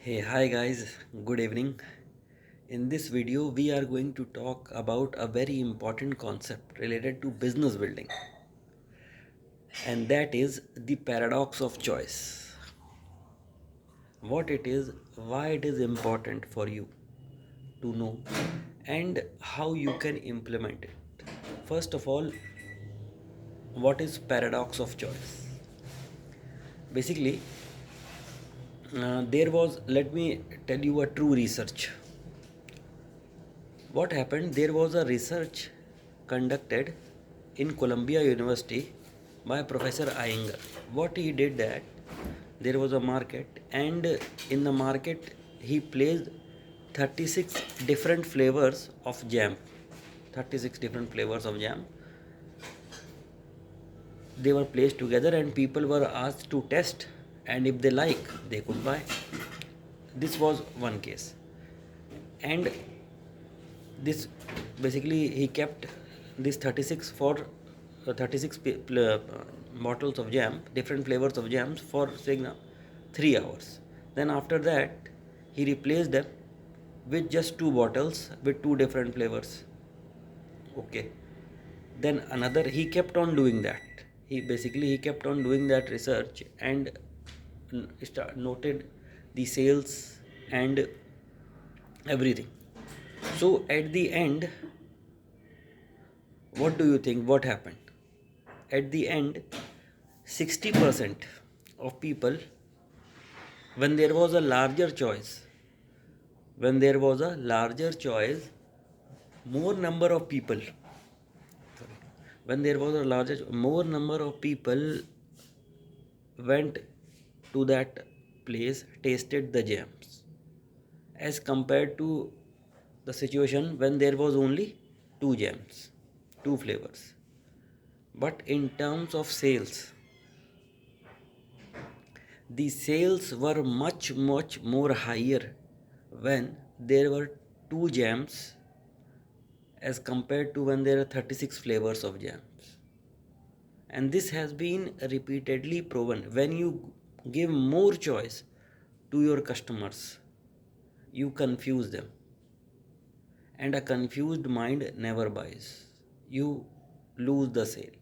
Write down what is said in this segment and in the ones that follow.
Hey, hi guys, good evening. In this video, we are going to talk about a very important concept related to business building, and that is the paradox of choice. What it is, why it is important for you to know, and how you can implement it. First of all, what is paradox of choice? Basically, let me tell you a true research. What happened? There was a research conducted in Columbia University by Professor Iyengar. What he did that there was a market, and in the market he placed 36 different flavors of jam. 36 different flavors of jam. They were placed together and people were asked to test, and if they like they could buy. This was one case. And this basically he kept this 36 for 36 bottles of jam, different flavors of jams, for say 3 hours. Then after that he replaced them with just two bottles with two different flavors. Okay. Then another, he kept on doing that. He kept on doing that research and noted the sales and everything. So at the end, what do you think what happened? At the end, 60% of people, when there was a larger choice, when there was a larger choice, more number of people, sorry, when there was a larger, more number of people went to that place, tasted the jams, as compared to the situation when there was only two jams, two flavors. But in terms of sales, the sales were much more higher when there were two jams as compared to when there are 36 flavors of jams. And this has been repeatedly proven. When you give more choice to your customers, you confuse them, and a confused mind never buys. You lose the sale.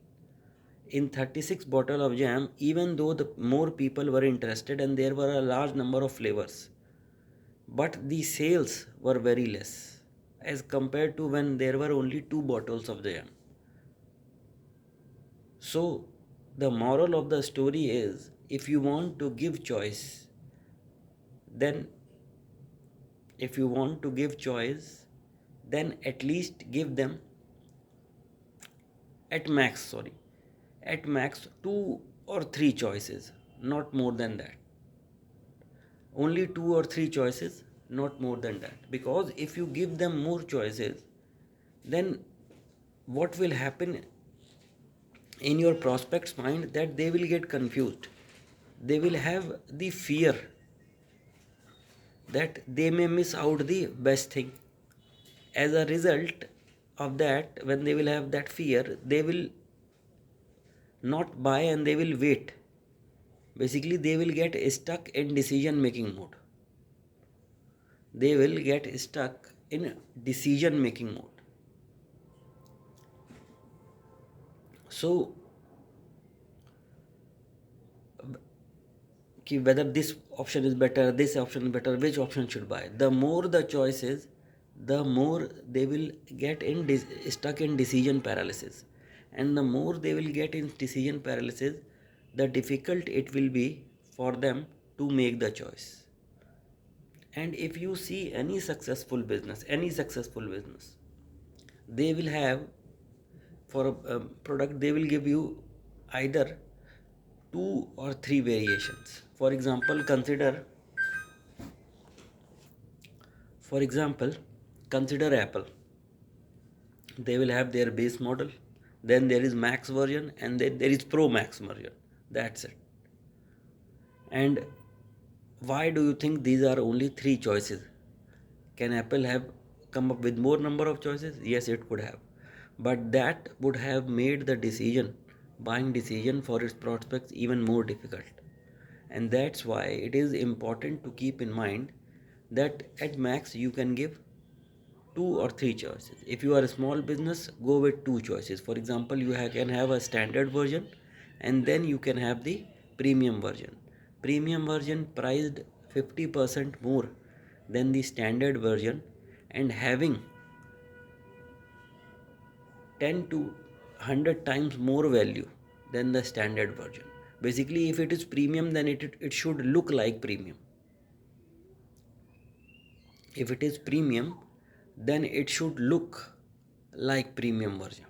In 36 bottle of jam, even though the more people were interested and there were a large number of flavors, but the sales were very less as compared to when there were only two bottles of the jam. So the moral of the story is, if you want to give choice, then if you want to give choice, then at least give them at max, sorry, at max two or three choices, not more than that. Only two or three choices, not more than that. Because if you give them more choices, then what will happen in your prospect's mind, that they will get confused. They will have the fear that they may miss out the best thing. As a result of that, when they will have that fear, they will not buy and they will wait. Basically, they will get stuck in decision making mode. They will get stuck in decision making mode. So, whether this option is better, this option is better, which option should buy? The more the choices, the more they will get stuck in decision paralysis, and the more they will get in decision paralysis, the difficult it will be for them to make the choice. And if you see any successful business, they will have, for a product, they will give you either two or three variations. For example, consider Apple. They will have their base model, then there is Max version, and then there is Pro Max version. That's it. And why do you think these are only three choices? Can Apple have come up with more number of choices? Yes, it could have. But that would have made the buying decision for its prospects even more difficult. And that's why it is important to keep in mind that at max you can give two or three choices. If you are a small business, go with two choices. For example, you can have a standard version, and then you can have the premium version. Premium version priced 50% more than the standard version and having 10 to 100 times more value than the standard version. Basically, if it is premium, then it should look like premium. If it is premium, then it should look like premium version.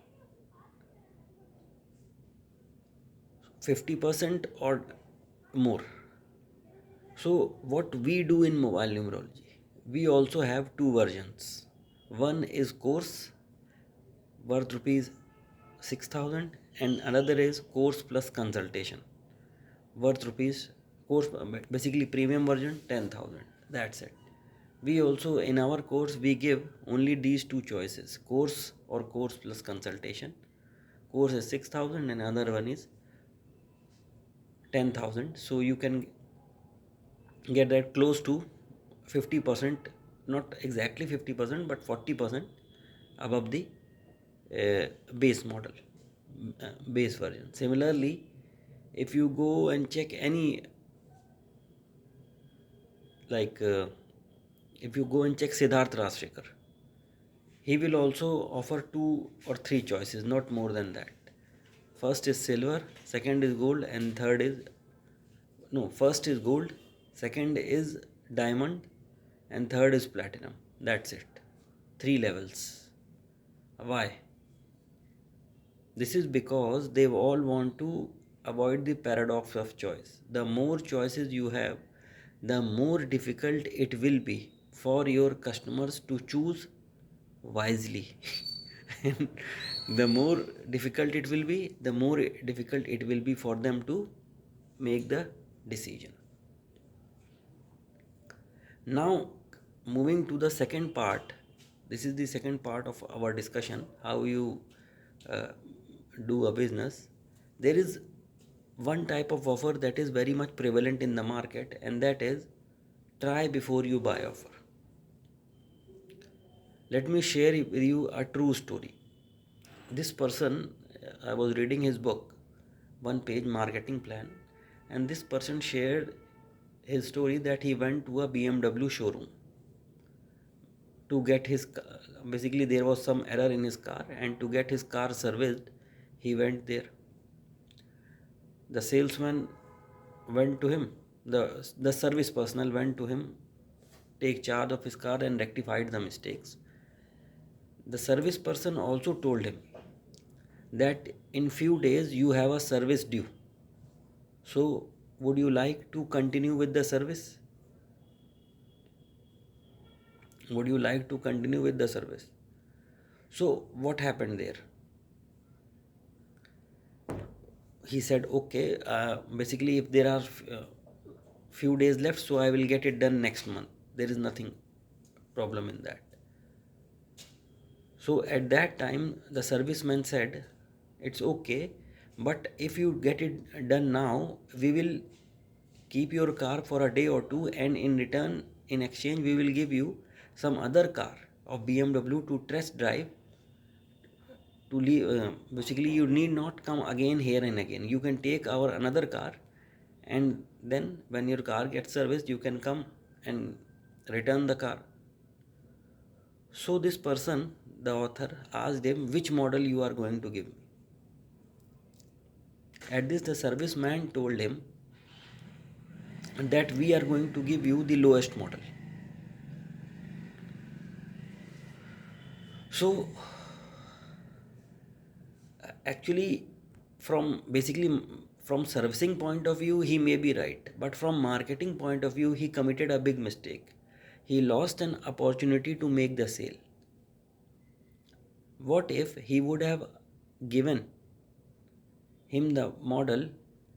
50% or more. So what we do in mobile numerology, we also have two versions. One is course worth rupees 6,000, and another is course plus consultation worth rupees, course basically premium version 10,000. That's it. We also in our course we give only these two choices, course or course plus consultation. Course is 6,000 and another one is 10,000. So you can get that close to 50%, not exactly 50%, but 40% above the base model, base version. Similarly, if you go and check any, like if you go and check Siddharth Rajshekar, he will also offer two or three choices, not more than that. First is silver, second is gold, and third is, no, first is gold, second is diamond, and third is platinum. That's it. Three levels. Why? This is because they all want to avoid the paradox of choice. The more choices you have, the more difficult it will be for your customers to choose wisely. And the more difficult it will be, the more difficult it will be for them to make the decision. Now, moving to the second part, this is the second part of our discussion, how you uh, do a business. There is one type of offer that is very much prevalent in the market, and that is try before you buy offer. Let me share with you a true story. This person, I was reading his book, one page marketing plan, and this person shared his story that he went to a BMW showroom to get his, basically there was some error in his car, and to get his car serviced he went there. The salesman went to him, the service personnel went to him, take charge of his car and rectified the mistakes. The service person also told him that in few days you have a service due, so would you like to continue with the service? Would you like to continue with the service? So what happened there? He said, okay, basically if there are few days left, so I will get it done next month. There is nothing problem in that. So at that time the serviceman said, it's okay, but if you get it done now, we will keep your car for a day or two, and in return, in exchange, we will give you some other car of BMW to test drive, to leave. Basically you need not come again here and again. You can take our another car, and then when your car gets serviced, you can come and return the car. So this person, the author, asked him, which model you are going to give me? At this, the serviceman told him that we are going to give you the lowest model. So actually, from basically from servicing point of view, he may be right, but from marketing point of view, he committed a big mistake. He lost an opportunity to make the sale. What if he would have given him the model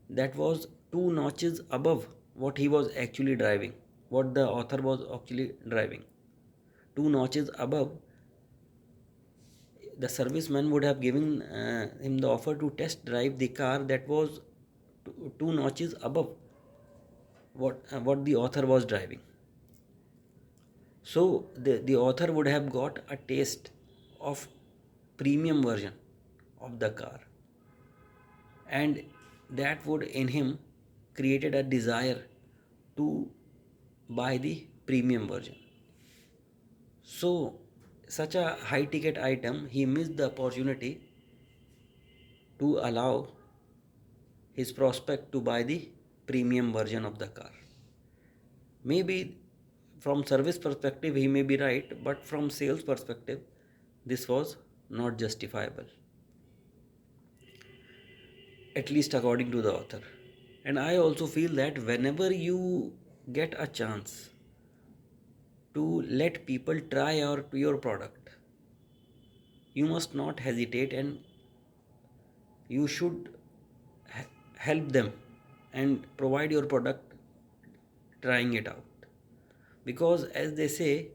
that was two notches above what he was actually driving, what the author was actually driving, two notches above? The serviceman would have given him the offer to test drive the car that was two notches above. what the author was driving. So the author would have got a taste of premium version of the car, and that would in him created a desire to buy the premium version. So such a high ticket item, he missed the opportunity to allow his prospect to buy the premium version of the car. Maybe from service perspective he may be right, but from sales perspective this was not justifiable, at least according to the author. And I also feel that whenever you get a chance to let people try your product, you must not hesitate, and you should help them and provide your product trying it out. Because as they say,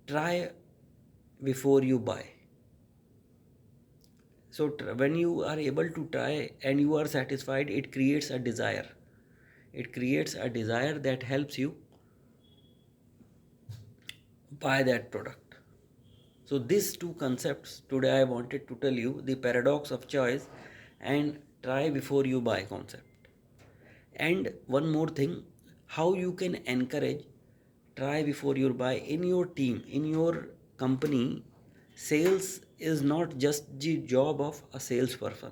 try before you buy. So when you are able to try and you are satisfied, it creates a desire. It creates a desire that helps you buy that product. So these two concepts today I wanted to tell you: the paradox of choice and try before you buy concept. And one more thing, how you can encourage try before you buy in your team, in your company. Sales is not just the job of a salesperson.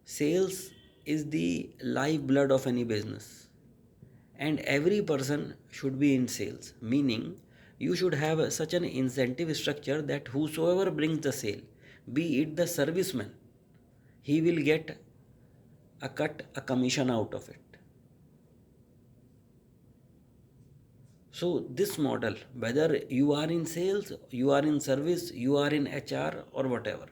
Sales is the lifeblood of any business, and every person should be in sales, meaning you should have such an incentive structure that whosoever brings the sale, be it the serviceman, he will get a cut, a commission out of it. So this model, whether you are in sales, you are in service, you are in HR or whatever,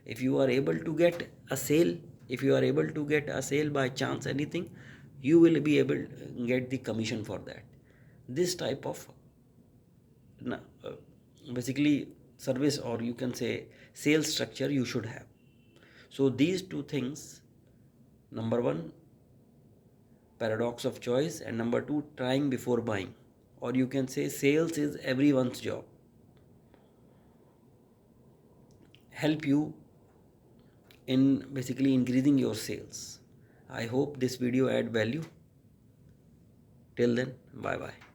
if you are able to get a sale, if you are able to get a sale by chance anything, you will be able to get the commission for that. This type of basically service, or you can say sales structure, you should have. So these two things, number one, paradox of choice, and number two, trying before buying, or you can say sales is everyone's job, help you in basically increasing your sales. I hope this video add value. Till then, bye bye.